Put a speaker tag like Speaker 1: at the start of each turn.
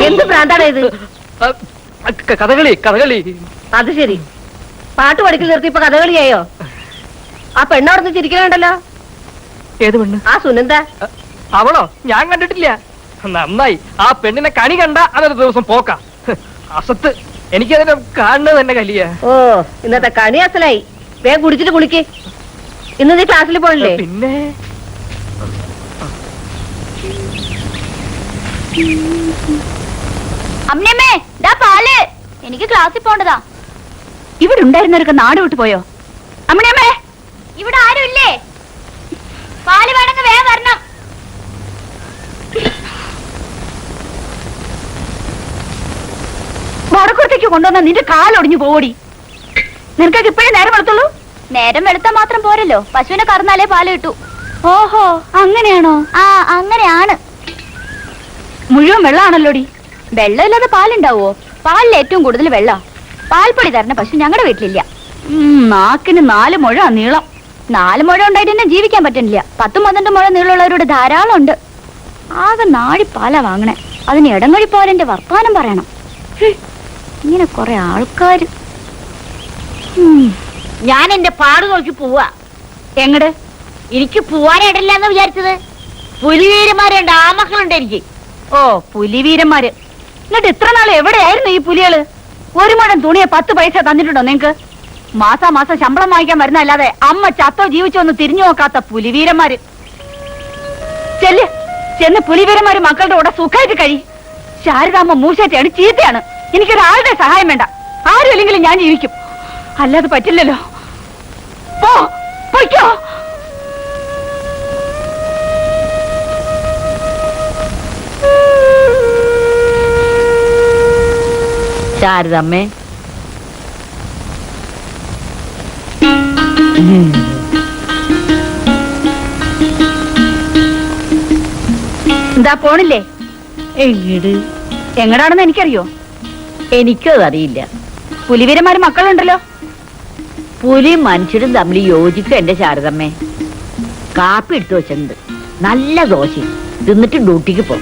Speaker 1: എന്ത് ഭ്രാന്താണ് ഇത്?
Speaker 2: കഥകളി കഥകളി.
Speaker 1: അത് ശരി, പാട്ട് പഠിക്കൽ നിർത്തി ഇപ്പൊ കഥകളിയായോ? ആ പെണ്ണവിടുന്ന് ചിരിക്കണുണ്ടല്ലോ.
Speaker 2: ഏത് പെണ്ണ്?
Speaker 1: ആ സുനന്ദ.
Speaker 2: അവളോ? ഞാൻ കണ്ടിട്ടില്ല. നന്നായി. ആ പെണ്ണിനെ കണി കണ്ട അതൊരു ദിവസം പോക്ക. അസത്ത്. എനിക്കതിനെ കാണുന്നത് തന്നെ കലിയ.
Speaker 1: ഓ, ഇന്നത്തെ കണി അസലായി. വേഗം കുടിച്ചിട്ട് കുളിക്ക്. ഇന്ന് നീ ക്ലാസ്സിൽ പോണില്ലേ?
Speaker 2: പിന്നെ
Speaker 3: അമ്മയമ്മേ, ദാ പാല്. എനിക്ക് ക്ലാസ്സിൽ പോണ്ടതാ. ഇവിടെ ഉണ്ടായിരുന്നവരൊക്കെ നാട് വിട്ടു പോയോ? അമ്മയമ്മേ, ഇവിടെ ആരും ഇല്ലേ? പാല് വേണമെങ്കിൽ വേഗം വരണം. വടക്കോട്ടേക്ക് കൊണ്ടുവന്ന നിന്റെ കാലൊടിഞ്ഞു പോടി. നിനക്കൊക്കെ ഇപ്പോഴേ നേരം വെളുത്തുള്ളൂ. നേരം വെളുത്താ മാത്രം പോരല്ലോ, പശുവിനെ കറന്നാലേ പാല് കിട്ടൂ. ഓഹോ, അങ്ങനെയാണോ? ആ, അങ്ങനെയാണ്. മുഴുവൻ വെള്ളാണല്ലോടി. വെള്ളമില്ലാതെ പാലുണ്ടാവോ? പാലിൽ ഏറ്റവും കൂടുതൽ വെള്ളം. പാൽപ്പൊടി തരണ പശു ഞങ്ങളുടെ വീട്ടിലില്ല. നാക്കിന് 4 മുഴ നീളം. 4 മുഴ ഉണ്ടായിട്ട് തന്നെ ജീവിക്കാൻ പറ്റുന്നില്ല. 10-12 മുഴ നീളമുള്ളവരോട് ധാരാളം ഉണ്ട്. ആകെ നാഴിപ്പാലാ വാങ്ങണേ. അതിന് ഇടങ്ങഴി പോലെന്റെ വർത്താനം പറയണം. ഇങ്ങനെ കൊറേ ആൾക്കാര്.
Speaker 1: ഞാൻ എന്റെ പാട് നോക്കി പോവാ.
Speaker 3: എങ്ങട്?
Speaker 1: എനിക്ക് പോവാനായിട്ടില്ല എന്ന് വിചാരിച്ചത്. പുലിവീരന്മാരുണ്ട്, ആമക്കളുണ്ട് എനിക്ക്.
Speaker 3: ഓ, പുലിവീരന്മാര്. എന്നിട്ട് ഇത്ര നാൾ എവിടെയായിരുന്നു ഈ പുലികള്? 1 മുഴം തുണിയെ 10 പൈസ തന്നിട്ടുണ്ടോ നിങ്ങക്ക്? മാസാമാസം ശമ്പളം വാങ്ങിക്കാൻ വരുന്നല്ലാതെ അമ്മ ചത്തോ ജീവിച്ചോ ഒന്ന് തിരിഞ്ഞു നോക്കാത്ത പുലിവീരന്മാര്. ചെന്ന് പുലിവീരന്മാര് മക്കളുടെ കൂടെ സുഖമായിട്ട് കഴി. ശാരദാമ്മ മൂശാറ്റയാണ്, ചീത്തയാണ്. എനിക്കൊരാളുടെ സഹായം വേണ്ട. ആരും ഇല്ലെങ്കിലും ഞാൻ ജീവിക്കും. അല്ലാതെ പറ്റില്ലല്ലോ. പൊയ്ക്കോ.
Speaker 1: ശാരദമ്മേ,
Speaker 3: എന്താ പോണില്ലേ? എങ്ങടാണെന്ന് എനിക്കറിയോ?
Speaker 1: എനിക്കത് അറിയില്ല.
Speaker 3: പുലിവീരന്മാര് മക്കളുണ്ടല്ലോ.
Speaker 1: പുലിയും മനുഷ്യരും തമ്മിൽ യോജിക്കും എന്റെ ശാരദമ്മേ. കാപ്പി എടുത്തു വെച്ചിട്ടുണ്ട്, നല്ല ദോശ. തിന്നിട്ട് ഡ്യൂട്ടിക്ക് പോ.